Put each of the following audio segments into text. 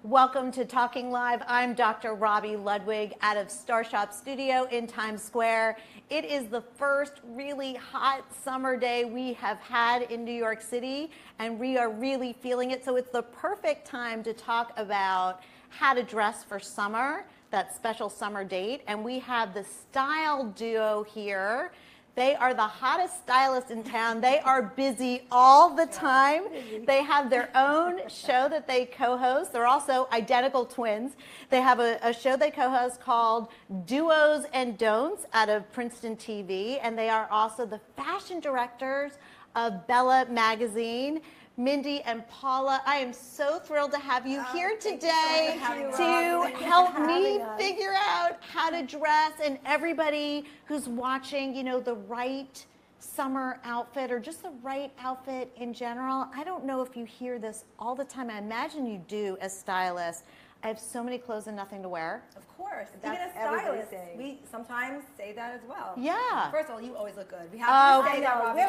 Welcome to Talking Live. I'm Dr. Robi Ludwig out of Star Shop Studio in Times Square. It is the first really hot summer day we have had in New York City, and we are really feeling it. So it's the perfect time to talk about how to dress for summer, that special summer date. And we have the style duo here. They are the hottest stylists in town. They are busy all the time. They have their own show that they co-host. They're also identical twins. They have a show they co-host called Duos and Don'ts out of Princeton TV. And they are also the fashion directors of Bella Magazine. Mindy and Paula, I am so thrilled to have you here today to help me figure out how to dress, and everybody who's watching, you know, the right summer outfit or just the right outfit in general. I don't know if you hear this all the time. I imagine you do as stylists. I have so many clothes and nothing to wear. Of course. Even as stylists, we sometimes say that as well. Yeah. First of all, you always look good. We have to say that, Robi.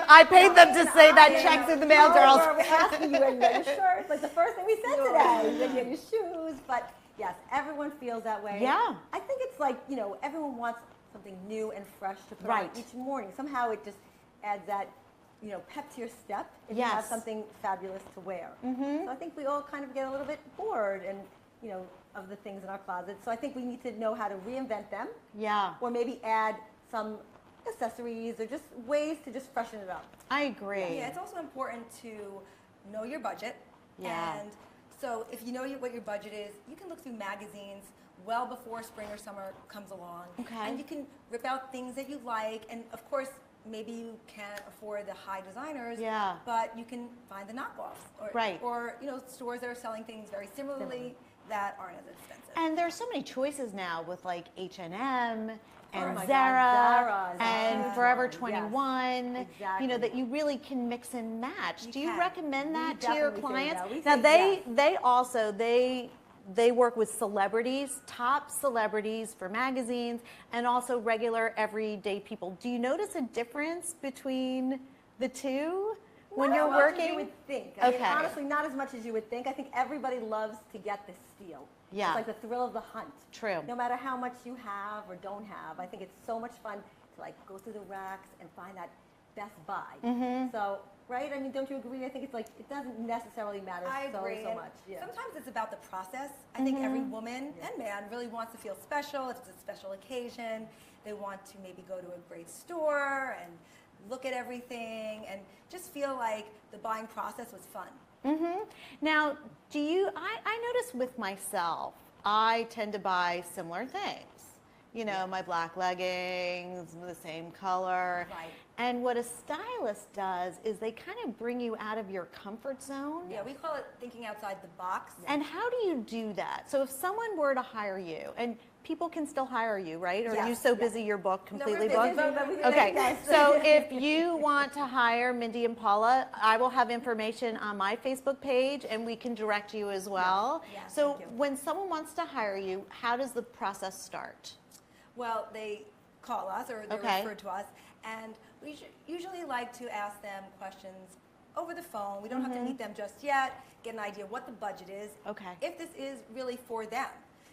I paid them to say that. Checks in the mail, girls. We're asking you when you get your shirts. Like the first thing we said today, when you get your shoes. But yes, everyone feels that way. Yeah. I think it's like, you know, everyone wants something new and fresh to put on each morning. Somehow it just adds that, you know, pep to your step if you have something fabulous to wear. So I think we all kind of get a little bit bored and, you know, of the things in our closet. So I think we need to know how to reinvent them. Yeah. Or maybe add some accessories or just ways to just freshen it up. I agree. Yeah, it's also important to know your budget. Yeah. And so if you know what your budget is, you can look through magazines well before spring or summer comes along. Okay. And you can rip out things that you like. And of course, maybe you can't afford the high designers, but you can find the knockoffs. Or you know, stores that are selling things very similarly that aren't as expensive. And there's so many choices now with like H&M and God, Zara Zara and Forever 21, Yes, you know, that you really can mix and match. Do you recommend that to definitely your say clients? that. Now they work with celebrities, top celebrities for magazines, and also regular everyday people. Do you notice a difference between the two when you're working? You would think. Okay. I mean, honestly, not as much as you would think. I think everybody loves to get the steal. Yeah. It's like the thrill of the hunt. True. No matter how much you have or don't have, I think it's so much fun to like go through the racks and find that best buy. So, right? I mean, don't you agree? I think it's like, it doesn't necessarily matter so much. Yeah. Sometimes it's about the process. I think every woman and man really wants to feel special. If it's a special occasion, they want to maybe go to a great store and look at everything and just feel like the buying process was fun. Now, I notice with myself, I tend to buy similar things. You know, my black leggings, the same color. Right. And what a stylist does is they kind of bring you out of your comfort zone. Yeah, we call it thinking outside the box. And how do you do that? So if someone were to hire you, and people can still hire you, right? Or are you so busy your book completely booked? Okay, so if you want to hire Mindy and Paula, I will have information on my Facebook page and we can direct you as well. Yes, so when someone wants to hire you, how does the process start? Well, they call us or they're referred to us, and we usually like to ask them questions over the phone. We don't have to meet them just yet, get an idea what the budget is, if this is really for them.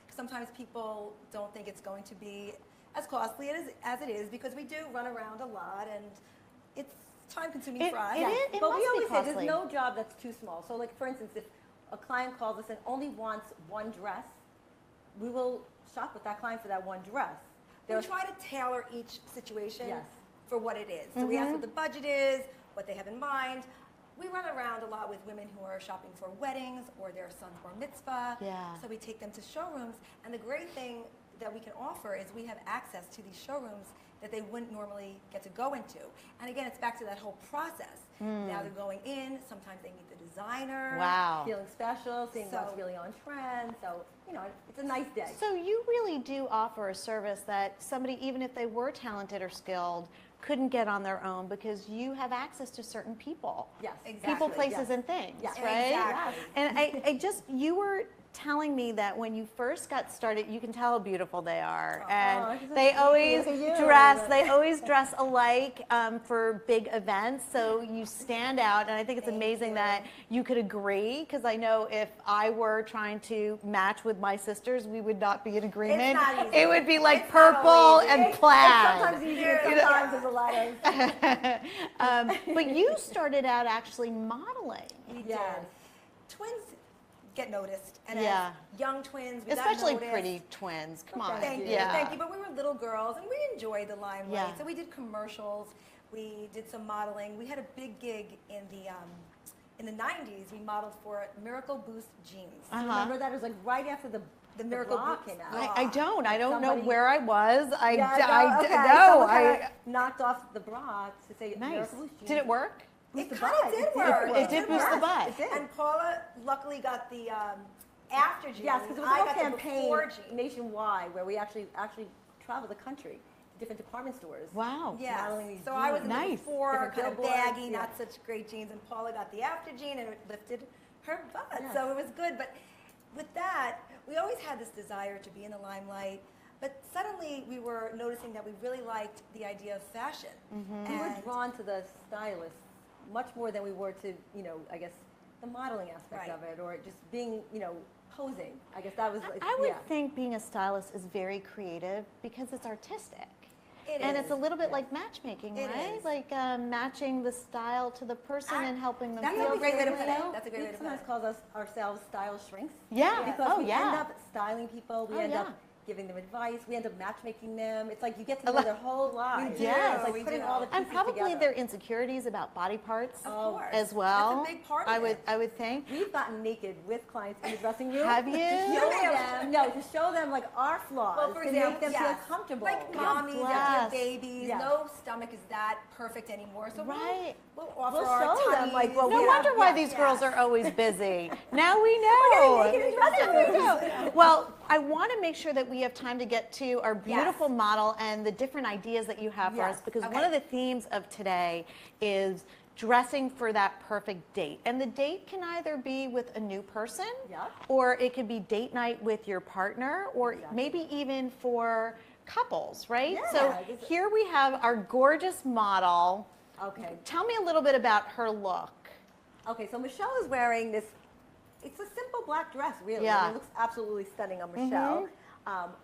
Sometimes people don't think it's going to be as costly as it is because we do run around a lot and it's time-consuming for us. But we always say there's no job that's too small. So like, for instance, if a client calls us and only wants one dress, we will shop with that client for that one dress. We try to tailor each situation for what it is. So we ask what the budget is, what they have in mind. We run around a lot with women who are shopping for weddings or their son's bar mitzvah. So we take them to showrooms. And the great thing that we can offer is we have access to these showrooms that they wouldn't normally get to go into. And again, it's back to that whole process. Now they're going in, sometimes they meet the designer. Feeling special, seeing what's really on trend. So, you know, it's a nice day. So you really do offer a service that somebody, even if they were talented or skilled, couldn't get on their own because you have access to certain people. People, places, and things, right? And you were telling me that when you first got started, you can tell how beautiful they are. And they always dress Yes, they always dress alike for big events, so you stand out, and I think it's amazing that you could agree, because I know if I were trying to match with my sisters, we would not be in agreement. It's not easy. It would be like It's purple not and easy. plaid. Sometimes easier, sometimes there's a lot of. But you started out actually modeling. We Yes. did. Twins get noticed, and Yeah. as young twins, we Especially got noticed. pretty twins. Come on. Thank you, Yeah. thank you. But we were little girls, and we enjoyed the limelight. Yeah. So we did commercials. We did some modeling. We had a big gig in the 90s. We modeled for Miracle Boost jeans. Remember that? It was like right after the Miracle bra Boost. came out. I don't know Somebody- where I was. I Someone I kinda knocked off the bra to say nice. Miracle Boost jeans. Did it work? Boost It the kind butt. of did work. It did boost the work. butt. It did. And Paula luckily got the after jeans. Yes, because it was I a whole got the campaign before jeans. nationwide where we actually traveled the country to different department stores. Wow. Yes. modeling these So I was in jeans. the Nice. before, Different kind of billboards, baggy, yeah. not such great jeans, and Paula got the after jean, and it lifted her butt. Yes. So it was good. But with that, we always had this desire to be in the limelight. But suddenly we were noticing that we really liked the idea of fashion. We were drawn to the stylists much more than we were to, I guess, the modeling aspect Right. of it, or just being, posing. I guess that was. I would yeah. think being a stylist is very creative because it's artistic. It And is. it's a little bit like matchmaking, It right? is. Like matching the style to the person and helping them That's feel a great way to good. put it. That's a great We way to put sometimes it. call ourselves style shrinks. Yeah. Because Oh, we yeah. end up styling people. We Oh, end yeah. up giving them advice. We end up matchmaking them. It's like you get to I know love- their whole lives. do, Yes. It's like we putting do. all the pieces And probably together. their insecurities about body parts Of course. as well. That's a big part of I would it. I would think. We've gotten naked with clients in the dressing room. Have you? To show them, no, to show them like our flaws, Well, for to example, make them yes. feel comfortable. Like Yeah. mommies, bless. that have babies, Yes. no stomach is that perfect anymore. So Right. we'll offer We'll our show them, tummies. like, what No we wonder why yes, these girls yes. are always busy. Now we know. naked in dressing Now we rooms. know. Well, I want to make sure that we have time to get to our beautiful model and the different ideas that you have for Yes. us, because Okay. one of the themes of today is dressing for that perfect date. And the date can either be with a new person, Yeah. or it could be date night with your partner, or Exactly. maybe even for couples, right? Yeah, So this- here we have our gorgeous model. Okay. Tell me a little bit about her look. Okay, so Michelle is wearing this, it's a simple black dress, really. Yeah. I mean, it looks absolutely stunning on Michelle.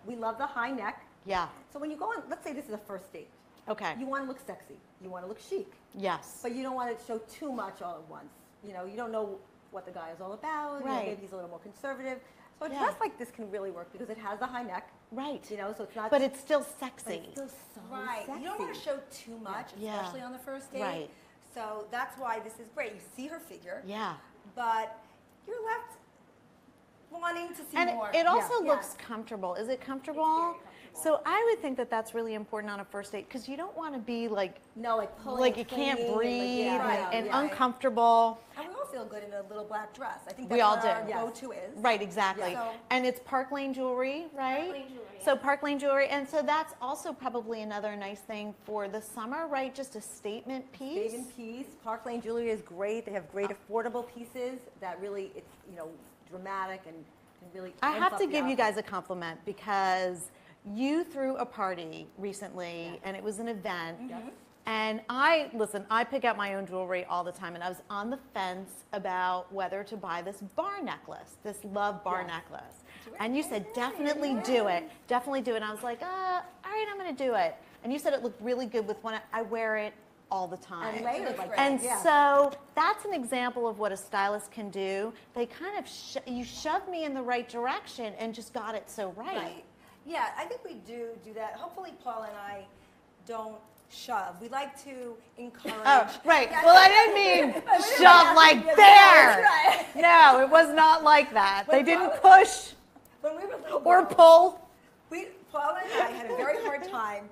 We love the high neck. Yeah. So when you go on, let's say this is a first date. Okay. You want to look sexy. You want to look chic. Yes. But you don't want to show too much all at once. You don't know what the guy is all about. Right. Maybe he's a little more conservative. So a Yeah. dress like this can really work because it has the high neck. Right. So it's not. But it's still but sexy. it's still so Right. sexy. You don't want to show too much, Yeah. especially on the first date. Right. So that's why this is great. You see her figure, Yeah. but you're left wanting to see And more. it also Yeah. looks comfortable. Is it comfortable? So I would think that that's really important on a first date, because you don't want to be like No, like pulling. like you can't clinging, breathe and, like, Right, and yeah. uncomfortable. And we all feel good in a little black dress. I think We that's all what do. our Yes. go-to is. Right, exactly. Yeah. So- And it's Park Lane jewelry, right? Park Lane jewelry, So Park Lane jewelry, and so that's also probably another nice thing for the summer, right? Just a statement piece. Statement piece. Park Lane Jewelry is great. They have great affordable pieces that really, it's dramatic and really. I amps have up to the give you outfit. guys a compliment, because you threw a party recently, and it was an event. Yes. And I pick out my own jewelry all the time, and I was on the fence about whether to buy this bar necklace, this love bar Yes. necklace. And you said, definitely do it. Definitely do it. And I was like, all right, I'm going to do it. And you said it looked really good with one. I wear it all the time. And layered like that. And yeah. so that's an example of what a stylist can do. They kind of, you shoved me in the right direction and just got it so Right. Yeah, I think we do that. Hopefully Paul and I don't shove. We like to encourage. Oh, right. Yeah, Well, I didn't mean shove like there. Right. No, it was not like that. They didn't push When we were little or girls, pull. Paul and I had a very hard time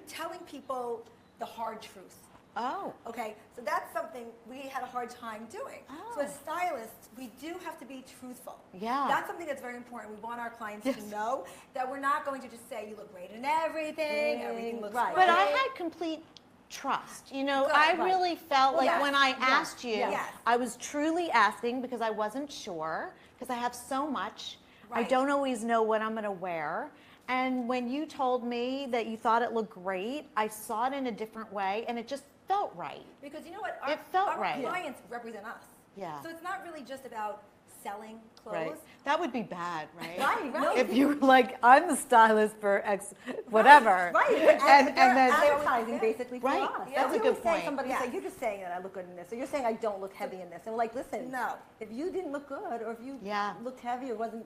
telling people the hard truth. Oh. Okay, so that's something we had a hard time doing. So as stylists, we do have to be truthful. Yeah. That's something that's very important. We want our clients Yes. to know that we're not going to just say you look great in everything, everything looks Right. great. But I had complete trust. Good, I right. really felt like Yes, when I yes, asked you, yes. I was truly asking because I wasn't sure, because I have so much. I Right. don't always know what I'm going to wear. And when you told me that you thought it looked great, I saw it in a different way, and it just felt right. Because you know what? It felt our right. clients represent us. Yeah. So it's not really just about selling clothes. Right. That would be bad, right? Right. If you were like, I'm the stylist for X, whatever. Right. And then advertising basically for Right. us. That's So a we good always say, point. somebody Yeah. say, you're just saying that I look good in this, or you're saying I don't look heavy in this. And we're like, listen, No. if you didn't look good, or if you Yeah. looked heavy, or wasn't,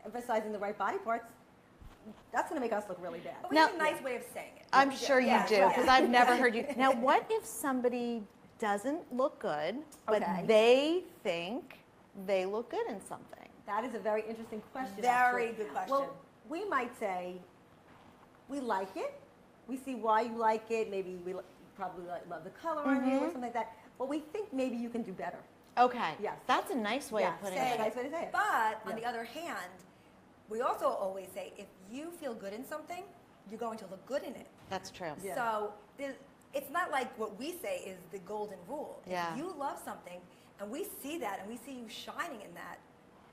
emphasizing the right body parts, that's going to make us look really bad. But we Now- have a nice way of saying it. I'm We do. sure you Yeah, do, yeah. because I've never heard you. Now, what if somebody doesn't look good, but Okay. they think they look good in something? That is a very interesting question. Very actually. good question. Well, we might say, we like it. We see why you like it. Maybe we probably love the color on you or something like that. But we think maybe you can do better. Okay. Yes. That's a nice way Yeah, of putting say it. it. Nice way to say it. But on Yeah. the other hand, we also always say if you feel good in something, you're going to look good in it. That's true. Yeah. So it's not like what we say is the golden rule. Yeah. If you love something and we see that and we see you shining in that,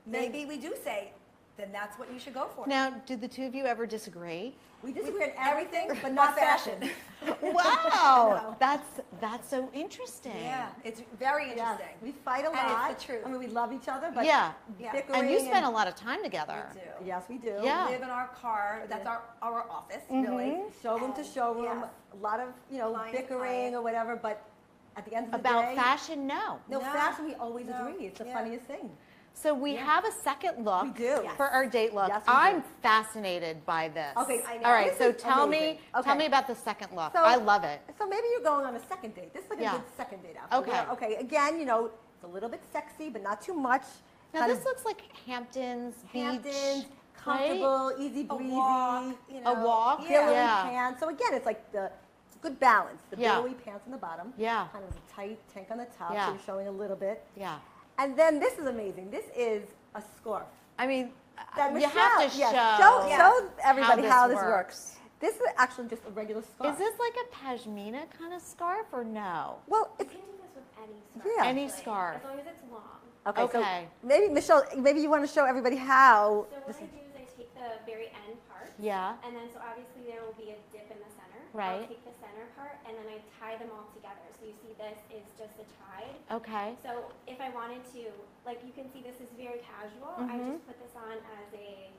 maybe we do say, then that's what you should go for. Now, did the two of you ever disagree? We disagree on everything everything, but but not fashion. Wow, that's so interesting. Yeah, it's very Yes, interesting. we fight a And lot. it's the truth. I mean, we love each other, but Yeah. Yeah. bickering And you spend a lot of time together. We do. Yes, we do. Yeah. We live in our car. That's our office, Mm-hmm. really. Showroom to showroom, Yes. a lot of Client to bickering client. or whatever. But at the end of the About day, fashion, no. no, No. fashion we always No. agree. It's the Yeah. funniest thing. So we have a second look We do. for our date look. Yes, we I'm do. fascinated by this. Okay, I know. All right, This so is tell amazing. me Okay. about the second look. So- I love it. So maybe you're going on a second date. This is like Yeah. a good second date outfit. Okay. Okay. Again, it's a little bit sexy, but not too much. Now Kind this of looks like Hamptons Hamptons, Beach, comfortable, easy A breezy. walk, A walk? Billowy Yeah. pants. So again, it's like the good balance. The Yeah. billowy pants on the bottom. Yeah. Kind of a tight tank on the top, Yeah. so you're showing a little bit. Yeah. And then this is amazing. This is a scarf. I mean, That you have to Michelle- yes, show, show everybody how this works. works. This is actually just a regular scarf. Is this like a pashmina kind of scarf or no? Well, You it's can do this with any scarf. Yeah. Any actually, scarf. As long as it's long. okay. Okay. So maybe Michelle, maybe you want to show everybody how. So what I do is I take the very end part. Yeah. And then so obviously there will be a dip in the center. Right. I'll take the center part and then I tie them all together. So you see this is just a tie. Okay. So if I wanted to, like you can see this is very casual. I just put this on as a,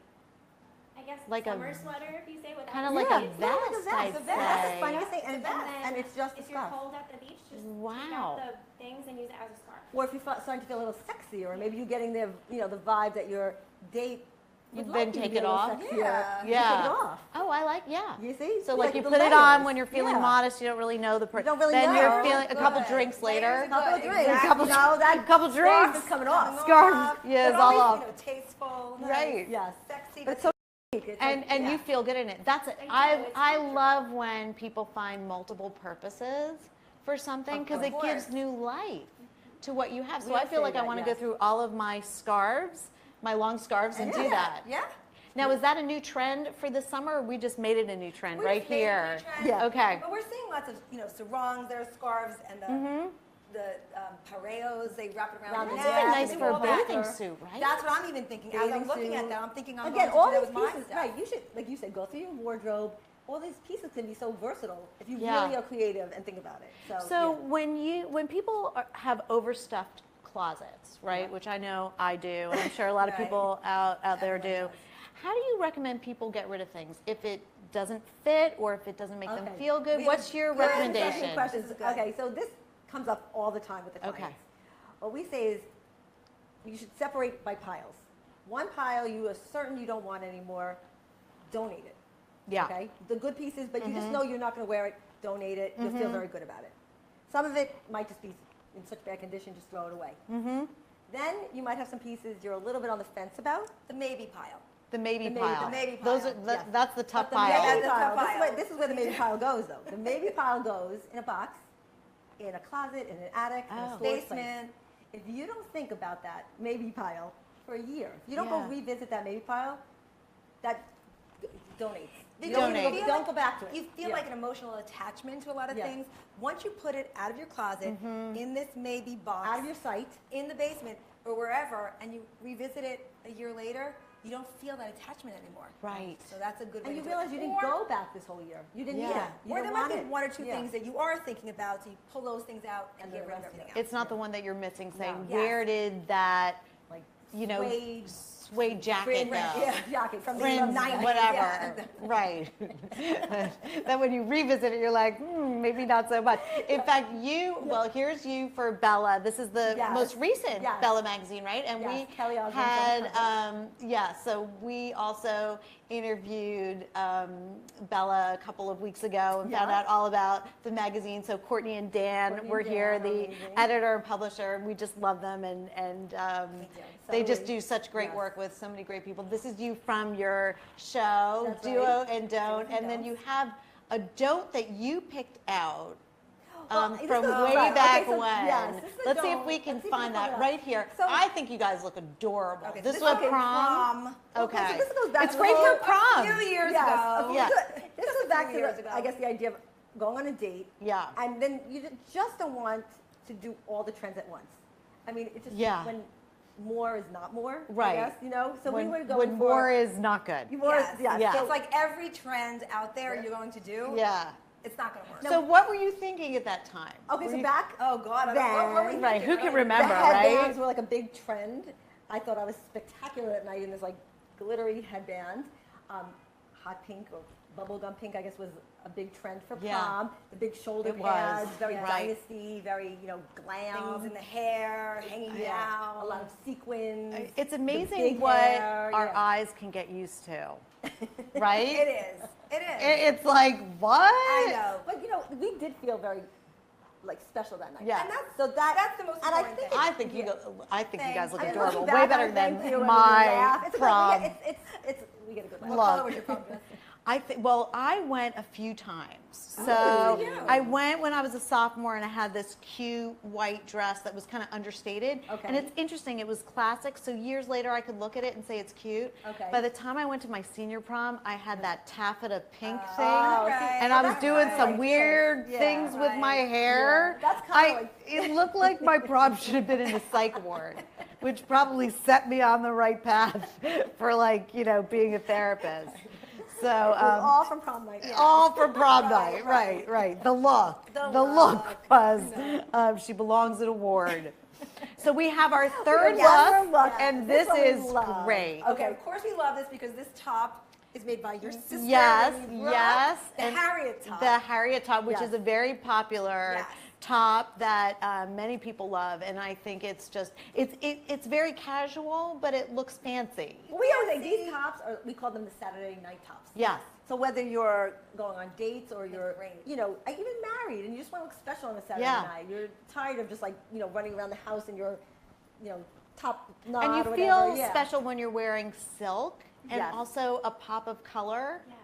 I guess, Like a- summer sweater if you say without Kinda the like a sleeves. Yeah, like a vest, vest. I'd That's the say. funniest thing, and, then and it's just a if you're scarf. cold at the beach, just take Wow. out the things and use it as a scarf. Or if you're starting to feel a little sexier, or maybe you're getting the vibe that your date would Then like you to take be it a little off? sexier. Yeah. You Yeah. take it off. Oh, I like, yeah. You see? So like you the put it on layers. when you're feeling Yeah. modest, you don't really know the person. You don't really then know. you're feeling a couple Good. drinks Layers later. are Couple of good. drinks. Exactly. Couple, that Couple scarf drinks. is coming off. Scarf, yeah, it's But all always, off. Tasteful, nice, Right. Yes. sexy. But it's so unique. It's And like, and yeah. you feel good in it. That's it. I do. I It's I comfortable. love when people find multiple purposes for something because Of it gives course. new life to what you have. So We I feel say like I that, want to yes. go through all of my scarves, my long scarves, and do that. Yeah. Now, is that a new trend for this summer, or we just made it a new trend We right just made it a here? new trend. Yeah. Okay. But we're seeing lots of, sarongs, there are scarves, and the pareos, they wrap it around Around the the neck. neck. Even nice they for do a all that. bathing suit, right? That's what I'm even thinking. As I'm Bathing looking suit. at that, I'm thinking I'm Again, going all to do these that with my pieces, stuff. right? You should, like you said, go through your wardrobe. All these pieces can be so versatile if you Yeah. really are creative and think about it. So yeah. when people have overstuffed closets, right, which I know I do, and I'm sure a lot of Right. people out there Everyone do, does. how do you recommend people get rid of things if it doesn't fit or if it doesn't make them Okay. feel good? We What's have your good recommendation? suggestions. Questions. This is good. Okay, so this comes up all the time with the clients. Okay. What we say is you should separate by piles. One pile you are certain you don't want anymore, donate it. Yeah. Okay? The good pieces, but you just know you're not going to wear it, donate it. You'll feel very good about it. Some of it might just be in such bad condition, just throw it away. Then you might have some pieces you're a little bit on the fence about. The maybe pile. The maybe The maybe pile. pile. The maybe Those pile, are, yes. That's the tough But the pile. maybe That's a pile, tough this is pile. this is where the maybe pile goes, though. The maybe pile goes in a box, in a closet, in an attic, in a Oh. storage place. Basement. If you don't think about that maybe pile for a year, if you don't go Yeah. revisit that maybe pile, that donates. You Because don't, Donate. even go- don't go back to it. You feel Yeah. like an emotional attachment to a lot of Yes. things. Once you put it out of your closet, in this maybe box, out of your sight. in the basement, or wherever, and you revisit it a year later, you don't feel that attachment anymore. Right. So that's a good way And to you do realize it. you didn't go back this whole year. You didn't need it. You Or didn't there might want be it. one or two Yeah. things that you are thinking about, so you pull those things out and get rid of everything else. It's not the one that you're missing, saying, No. where did that, Like you know, suede, suede jacket go? Yeah. jacket from the Fringe, 90s. whatever. Yeah. Right. Then when you revisit it, you're like, maybe not so much. In fact, well, here's you for Bella. This is the Yes. most recent Yes. Bella magazine, right? And Yes, we Kelly Osmond's had, so we also interviewed Bella a couple of weeks ago and found Yeah. out all about the magazine. So Courtney and Dan Courtney were and here, Dan are the amazing. editor and publisher, and we just love them. And they just Totally. do such great Yes. work with so many great people. This is you from your show, That's Duo right. and Don't, Do's and and then you Don'ts. have a don't that you picked out This from goes way back. back Okay, so, when. yes, this is a Let's see if don't. we can Let's see if we find can that pull it up. right here. So- I think you guys look adorable. Okay, This so was this is prom. Okay, so Okay. this goes back It's to great the for whole- prom. A few years Yes. ago. Yeah. This Just goes a back few to years the, ago. I guess, the idea of going on a date. Yeah. And then you just don't want to do all the trends at once. I mean, it's just Yeah. when more is not more. Right. I guess, you know. So when, we were going when for more is not good. more. Yes. Yeah. So it's like every trend out there you're going to do, Yeah. it's not going to work. So what were you thinking at that time? Okay, Were so you- back Oh God, I don't know. What were you then- Right, thinking? who can I don't remember, the right? headbands were like a big trend. I thought I was spectacular at night in this like glittery headband. Hot pink or bubblegum pink, I guess, was a big trend for Yeah. prom. The big shoulder It was, pads, very right. dynasty, very glam. Things in the hair, hanging Yeah. down. A lot of sequins. It's the amazing big what hair, our yeah. eyes can get used to, right? It is. It is. It's like, what? I know. But you know, we did feel very like special that night. Yeah. And that's So that's the most and I important think thing. I think you Yeah. I think you guys look I mean, adorable. looking Way back better on it, thank than you, and we my laugh. It's a good- prom. yeah, it's we get a good laugh. What Love. color was your prom dress? Well, I went a few times. So good for you. I went when I was a sophomore, and I had this cute white dress that was kind of understated. Okay. And it's interesting. It was classic. So years later, I could look at it and say it's cute. Okay. By the time I went to my senior prom, I had that taffeta pink thing. Oh, right. And I was That's doing right. some Like weird this. Yeah, things with my right. hair. Yeah. That's kinda like- It looked like my prom should have been in the psych ward, which probably set me on the right path for being a therapist. So It was all from prom night. Yeah. all for prom night, right. The look The look look. was she belongs at a ward. So we have our third Yes, look, look. and This this one we is love. great. Okay, of course we love this because this top is made by your sister. Yes, Robi Ludwig. yes. The and Harriet top. The Harriet top, which Yes. is a very popular Yes. top that many people love, and I think it's just it's very casual, but it looks fancy. Well, we always say these tops are, we call them the Saturday night tops. Yes. So whether you're going on dates or you're, great. even married and you just want to look special on a Saturday Yeah. night, you're tired of just running around the house in your, top knot And you or feel whatever. Yeah. special when you're wearing silk and Yes. also a pop of color. Yes,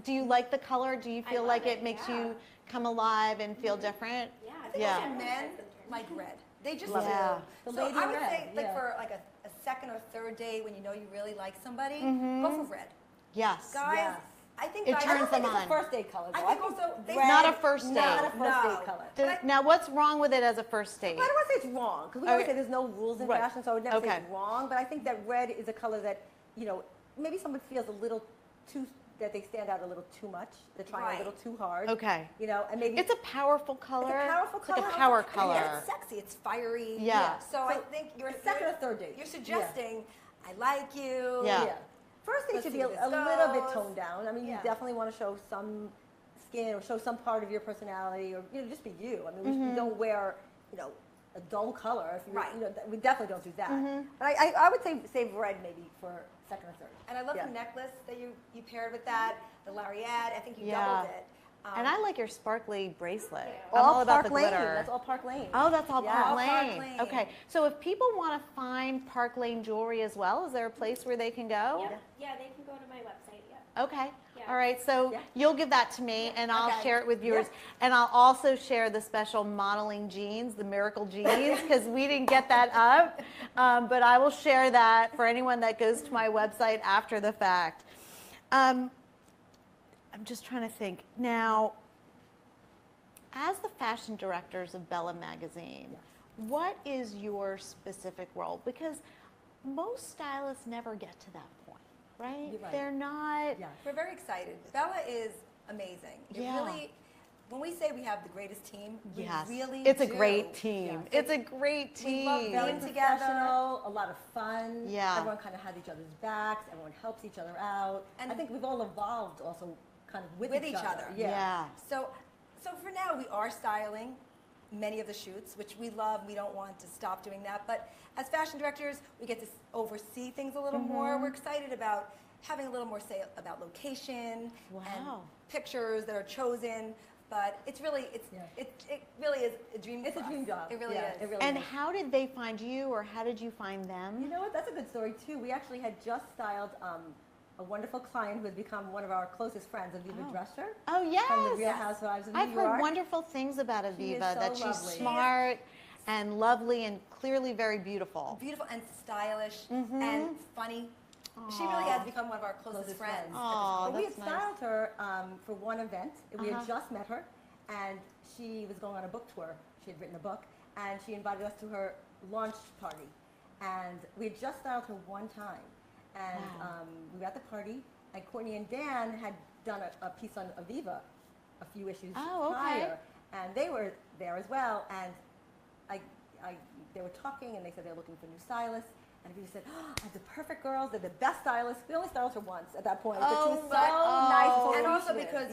Do you like the color? Do you I feel love like it, it makes yeah. you come alive and feel different? yeah. I think Yeah. also men like red. They just Love do. it. Yeah. The So lady I in would red, say, like yeah. for like a second or third date when you know you really like somebody, Mm-hmm. go for red. Yes. Guys, Yes. I think It guys, turns I don't think them it's a on. first date color. I though. think also they red- Not a first Not a date. first No. date color. But Now, what's wrong with it as a first date? I don't want to say it's wrong because we always Okay. say there's no rules in Right. fashion, so I would never say Okay. it's wrong. But I think that red is a color that maybe someone feels a little too that they stand out a little too much. They're trying Right. a little too hard. Okay. And maybe It's a powerful color. powerful It's like color. a power And color. it's sexy. It's fiery. Yeah. So I think you're second or third date. You're suggesting, I like you. Yeah. First date Let's should see be a where this little bit goes. toned down. I mean, Yeah. you definitely want to show some skin or show some part of your personality or just be you. I mean, we don't wear a dull color. If you Right. we definitely don't do that. But I would say save red maybe for second or third. And I love Yeah. the necklace that you paired with that, the lariat. I think you Yeah. doubled it. And I like your sparkly bracelet. Yeah. I'm all about Park the Lane. glitter. That's all Park Lane. Oh, that's all Yeah. Park All Lane. Park Lane. Okay, so if people want to find Park Lane jewelry as well, is there a place where they can go? Yeah, they can go to my website. Yeah. Okay. Yeah. All right. So Yeah. you'll give that to me, and I'll Okay. share it with viewers. And I'll also share the special modeling jeans, the miracle jeans, because we didn't get that up. But I will share that for anyone that goes to my website after the fact. I'm just trying to think now. As the fashion directors of Bella Magazine, what is your specific role? Because most stylists never get to that point. right? You're right. They're not. Yeah. We're very excited. Bella is amazing. It really, when we say we have the greatest team, we really it's do. a great team. Yeah. It's a great team. We love Very being together. professional, a lot of fun. Yeah. Everyone kind of has each other's backs. Everyone helps each other out. And I think we've all evolved also kind of with each other. Yeah. So for now, we are styling many of the shoots, which we love. We don't want to stop doing that. But as fashion directors, we get to oversee things a little more. We're excited about having a little more say about location and pictures that are chosen. But it really is a dream. It's a dream job. It really is. It really And is. how did they find you, or how did you find them? You know what? That's a good story too. We actually had just styled a wonderful client who has become one of our closest friends, Aviva Drescher. Oh, yes. From the Real Housewives of New I've York. heard wonderful things about She is Aviva, so that she's lovely. smart and lovely and clearly very beautiful. Beautiful and stylish and funny. She really has become one of our closest friends. Aw, But we had that's nice. styled her for one event. We had just met her, and she was going on a book tour. She had written a book, and she invited us to her launch party. And we had just styled her one time. And we were at the party, and Courtney and Dan had done a piece on Aviva a few issues prior. And they were there as well. And they were talking, and they said they were looking for new stylists. And Aviva said, oh, I have the perfect girls. They're the best stylists. We only styled her once at that point. But she was so nice. And also because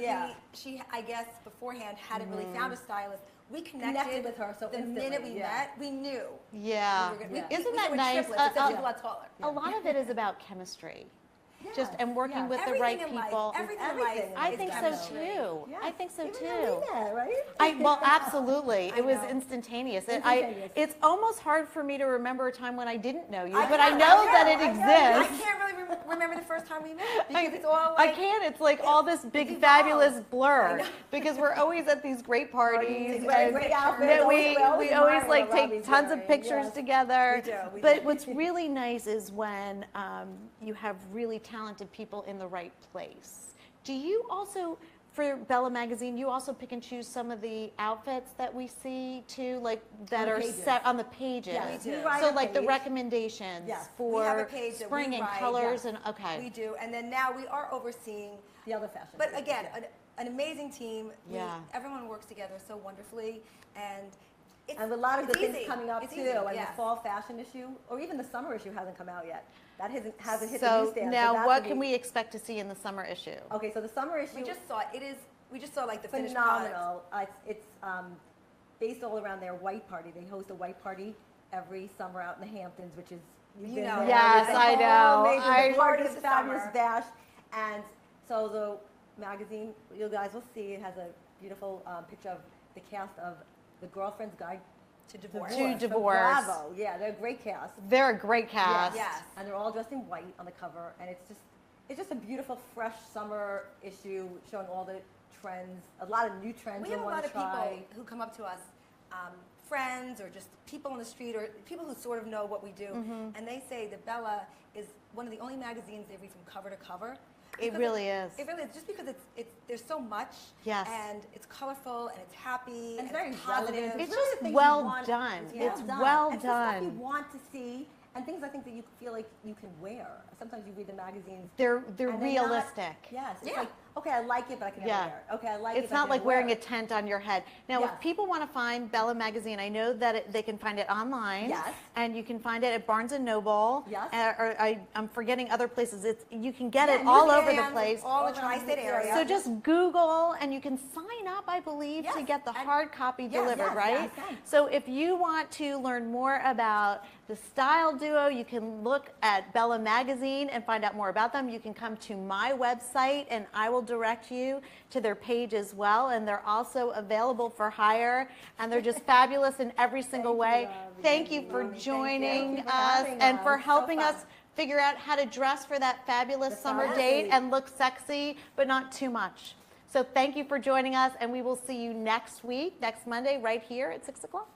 she, I guess, beforehand hadn't really found a stylist. We connected with her so the instantly. minute we met. We knew. Yeah. We were gonna, Isn't we that were nice? triplets, except she's a lot taller. A lot of it is about chemistry. Just Yes, and working yes. with the Everything right in life, people. everything in life Everything. I is think so chemistry. too. Yes. I think so Even too. Alina, right? Well, absolutely. It was know. instantaneous. Instantaneous. It's almost hard for me to remember a time when I didn't know you, I but I know, know I that know, it I know. exists. I can't really remember the first time we met because it's all like I can't. It's like all this big evolved. fabulous I blur know. because we're always at these great parties. Parties, wearing and great outfits. that We always we always admire like what take Robbie's tons of wearing, pictures yes. together. We But do. what's really nice is when you have really talented people in the right place. Do you also, for Bella Magazine, you also pick and choose some of the outfits that we see too, like that On the are pages. set on the pages? Yes, we do. write So a like the page. recommendations Yes. for we have a page that spring we and write, colors yes. and we do, and then now we are overseeing. The other fashion. But pieces, again, yeah. an amazing team. Yeah. Everyone works together so wonderfully, and it's And a lot of it's good things easy. coming up It's too, easy, and yes. the fall fashion issue, or even the summer issue hasn't come out yet. That hasn't hit the So newsstand. now that what would can be- we expect to see in the summer issue? Okay, so the summer issue. We just saw it. We just saw like the finished product. phenomenal. It's based all around their white party. They host a white party every summer out in the Hamptons, which is You been know. there. Yes, It's I all know. amazing. I- The Party gorgeous, of the fabulous summer. bash, and so the magazine you guys will see it has a beautiful picture of the cast of The Girlfriend's Guide To divorce. To from Divorce. Bravo. Yeah, they're a great cast. They're a great cast. Yes. And they're all dressed in white on the cover, and it's just a beautiful, fresh summer issue showing all the trends, a lot of new trends We have a want lot to of try. people who come up to us, friends or just people on the street or people who sort of know what we do, and they say that Bella is one of the only magazines they read from cover to cover. It Because really is. It really is, just because it's there's so much, Yes. and it's colorful and it's happy And it's very positive. relevant. It's really just the things well you want- done. It's It's well well done. And stuff you done. want to see, and things I think that you feel like you can wear. Sometimes you read the magazines. They're and they're not- realistic. Yes. It's Yeah. like, okay, I like it, but I can never Yeah. wear it. Okay, I like it. It's but I not can like never wear wearing a it. tent on your head. Now, Yes. if people want to find Bella Magazine, I know that they can find it online. Yes. And you can find it at Barnes & Noble. Yes. Or I'm forgetting other places. You can get Yeah, it all Newsstand, over the place. all the all around tri-state the area. So just Google, and you can sign up, I believe, to Yes, get the and- hard copy yes, delivered, yes, right? yes. So if you want to learn more about the style duo, you can look at Bella Magazine and find out more about them. You can come to my website, and I will direct you to their page as well. And they're also available for hire, and they're just fabulous in every single way. Robbie. Thank you for Thank you. joining Thank you for us having and us. for So helping fun. us figure out how to dress for that fabulous The summer summer date date. and look sexy, but not too much. So thank you for joining us, and we will see you next week, next Monday, right here at 6 o'clock.